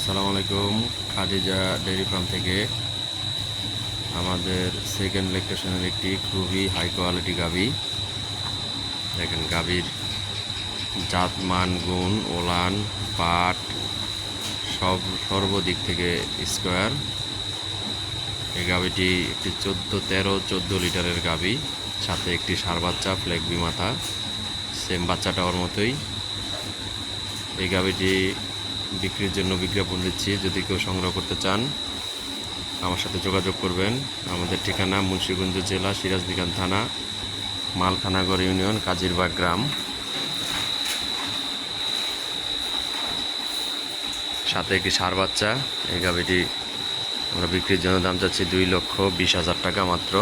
আসসালামু আলাইকুম। Khadija dairy farm থেকে আমাদের সেকেন্ড ল্যাকটেশনের একটি খুবই হাই কোয়ালিটি গাভী। দেখেন গাভীর জাত মান গুণ ওলান পাট সর্বদিক থেকে স্কোয়ার। এই গাভীটি একটি 14 লিটারের গাভী, সাথে একটি ষাঁড় বাচ্চা ফ্লেগবি মাথা, সেম বাচ্চাটা ওর মতোই। এই গাভীটি বিক্রির জন্য বিজ্ঞাপন দিচ্ছি, যদি কেউ সংগ্রহ করতে চান আমার সাথে যোগাযোগ করবেন। আমাদের ঠিকানা মুন্সিগঞ্জ জেলা, সিরাজদিখান থানা, মালখানাগড় ইউনিয়ন, কাজিরবাগ গ্রাম। সাথে একটি ষাঁড় বাচ্চা। এই গাভীটি আমরা বিক্রির জন্য দাম চাচ্ছি 2,20,000 টাকা মাত্র।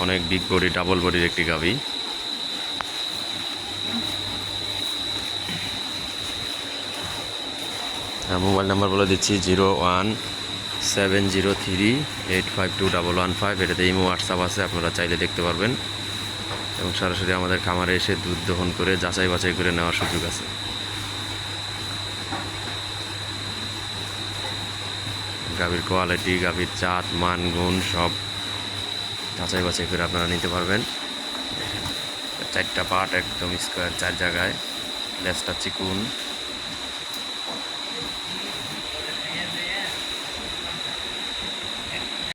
অনেক বিগ বডি, ডাবল বডির একটি গাভী। মোবাইল নাম্বার বলে দিচ্ছি 017038521115। এটাতে ইমো হোয়াটসঅ্যাপ আছে, আপনারা চাইলে দেখতে পারবেন এবং সরাসরি আমাদের খামারে এসে দুধ দহন করে যাচাই বাছাই করে নেওয়ার সুযোগ আছে। গাভীর কোয়ালিটি, গাভীর জাত মান গুণ সব যাচাই বাছাই করে আপনারা নিতে পারবেন। চারটা পাট একদম স্কোয়ার, 4 জায়গায়, লেজটা চিকুন।